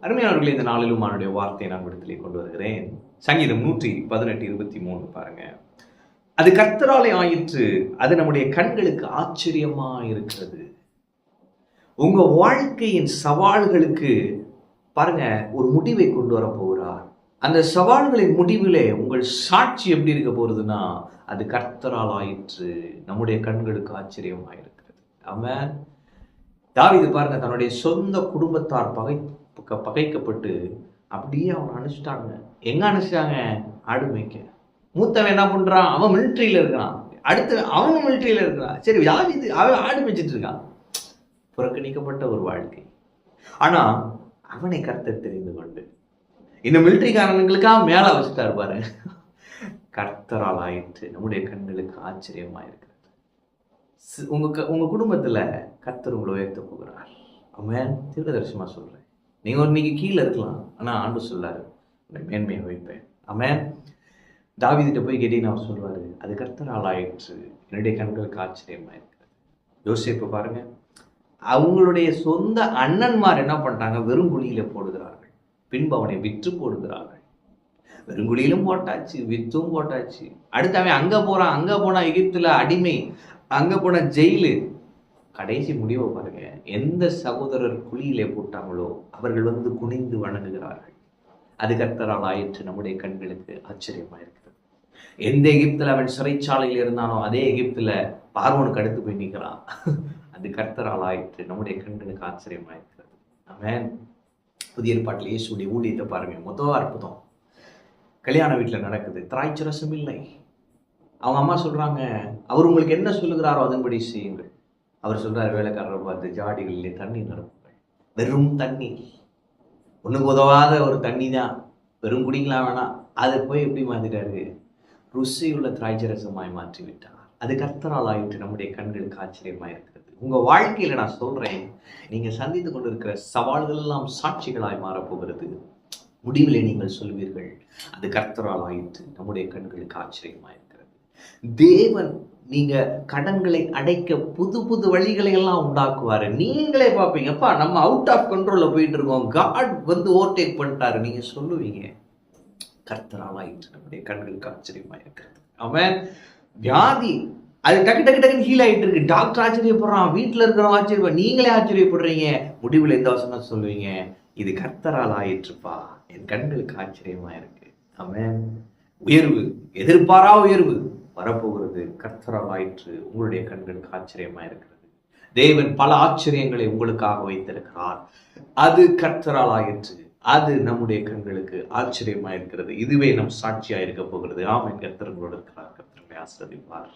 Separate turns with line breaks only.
அருமையானவர்களே, இந்த நாளிலும் அவனுடைய வார்த்தையை நான் விடத்திலே கொண்டு வருகிறேன். சங்கீதம் 118:23 பாருங்க. அது கர்த்தராலே ஆயிற்று, அது நம்முடைய கண்களுக்கு ஆச்சரியமா இருக்கிறது. உங்க வாழ்க்கையின் சவால்களுக்கு பாருங்க ஒரு முடிவை கொண்டு வர போகிறார். அந்த சவால்களின் முடிவிலே உங்கள் சாட்சி எப்படி இருக்க போறதுன்னா, அது கர்த்தரால் ஆயிற்று, நம்முடைய கண்களுக்கு ஆச்சரியமா இருக்கிறது. ஆமென். தாவீது பாருங்க, தன்னுடைய சொந்த குடும்பத்தார் பகைக்கப்பட்டு அப்படியே அவன் அனுப்பிச்சிட்டாங்க. எங்க அனுப்பிச்சிட்டாங்க? ஆடு மேய்க்க. மூத்தவன் என்ன பண்றான்? அவன் மிலிட்ரியில இருக்கிறான். அடுத்து அவன் மிலிட்ரியில இருக்கிறான். சரி, தாவீது அவன் ஆடு மேய்ச்சிட்டு இருக்கான். புறக்கணிக்கப்பட்ட ஒரு வாழ்க்கை. ஆனா அவனை கர்த்தர் தெரிந்து கொண்டு இந்த மிலிட்ரிக்காரனுங்களுக்காக மேல வச்சுட்டாரு பாரு. கர்த்தரால் ஆயிற்று, நம்முடைய கண்களுக்கு ஆச்சரியமா இருக்கிறது. உங்க குடும்பத்துல கர்த்தர் உங்களை உயர்த்த போகிறார். ஆமென். தீர்க்கதரிசனமா சொல்றேன். நீங்க கீழே இருக்கலாம், ஆனா ஆண்டு சொல்லாரு மேன்மையை வைப்பேன். ஆமென். தாவீதுகிட்ட போய் கேட்டீங்கன்னா அவர் சொல்வாரு, அது கர்த்தரால் ஆயிற்று, என்னுடைய கண்களுக்கு ஆச்சரியமா இருக்கிறது. யோசேப்பு பாருங்க, அவங்களுடைய சொந்த அண்ணன்மார் என்ன பண்ணிட்டாங்க? வெறும் குழியில போடுகிறார்கள். பின்பு அவனை விற்று போடுகிறார்கள். வெறுங்குழியிலும் போட்டாச்சு, வித்தும் போட்டாச்சு. அடுத்து அவன் அங்க போனா எகிப்துல அடிமை, அங்க போன ஜெயிலு. கடைசி முடிவை பாருங்க, எந்த சகோதரர் குழியிலே போட்டாங்களோ அவர்கள் வந்து குனிந்து வணங்குகிறார்கள். அது கர்த்தரால் ஆயிற்று, நம்முடைய கண்களுக்கு ஆச்சரியமா இருக்கிறது. எந்த எகிப்துல அவன் சிறைச்சாலையில் இருந்தானோ அதே எகிப்துல பார்வோனுக்கு அடுத்து போய் நிற்கிறான். அது கர்த்தரால் ஆயிற்று, நம்முடைய கண்களுக்கு ஆச்சரியமா இருக்கிறது. ஆமென். புதிய ஏற்பாட்டில் இயேசுடைய ஊழியத்தை பாருங்க, முதல் அற்புதம் கல்யாண வீட்டில் நடக்குது. திராட்சரசம் இல்லை. அவங்க அம்மா சொல்றாங்க, அவர் உங்களுக்கு என்ன சொல்லுகிறாரோ அதன்படி செய்யுங்கள். அவர் சொல்றாரு, வேலைக்காரரை பார்த்து, ஜாடிகளிலே தண்ணீர் நிரப்புங்கள். வெறும் தண்ணீர், ஒண்ணுக்கு உதவாத ஒரு தண்ணி தான், வெறும் குடிக்கலாம் வேணாம். அதை போய் எப்படி மாத்திட்டாரு? ருசியுள்ள திராட்சரசமாய் மாற்றி விட்டார். அது கர்த்தரால் ஆயிற்று, நம்முடைய கண்களுக்கு ஆச்சரியமா இருக்கிறது. உங்க வாழ்க்கையில நான் சொல்றேன், நீங்க சந்தித்து கொண்டிருக்கிற சவால்கள் எல்லாம் சாட்சிகளாய் மாறப்போகிறது. முடிவிலே நீங்கள் சொல்வீர்கள், அது கர்த்தரால் ஆயிற்று, நம்முடைய கண்களுக்கு ஆச்சரியமா இருக்கிறது. தேவன் நீங்க கடன்களை அடைக்க புது புது வழிகளை எல்லாம் உண்டாக்குவாரு. நீங்களே பார்ப்பீங்கப்பா, நம்ம அவுட் ஆஃப் கண்ட்ரோல்ல போயிட்டு இருக்கோம், காட் வந்து ஓவர்டேக் பண்ணிட்டாரு. நீங்க சொல்லுவீங்க, கர்த்தரால் ஆயிற்று, நம்முடைய கண்களுக்கு ஆச்சரியமா இருக்கிறது. அவன் வியாதி அது டக்குன்னு ஹீல் ஆயிட்டு இருக்கு. டாக்டர் ஆச்சரியப்படுறான், வீட்டுல இருக்கிறவங்க ஆச்சரியப்படுற, நீங்களே ஆச்சரியப்படுறீங்க. முடிவில் எந்த வசனம் சொல்லுவீங்க? இது கர்த்தரால் ஆயிற்றுப்பா, என் கண்களுக்கு ஆச்சரியமா இருக்கு. ஆமென். உயர்வு, எதிர்பாரா உயர்வு வரப்போகிறது. கர்த்தரால் ஆயிற்று, உங்களுடைய கண்களுக்கு ஆச்சரியமா இருக்கிறது. தேவன் பல ஆச்சரியங்களை உங்களுக்காக வைத்திருக்கிறார். அது கர்த்தரால் ஆயிற்று, அது நம்முடைய கண்களுக்கு ஆச்சரியமா இருக்கிறது. இதுவே நம் சாட்சியா இருக்க போகிறது. ஆமென். கர்த்தர் உங்களோடு இருக்கிறார். கர்த்தர் ஆசீர்வதிப்பார்.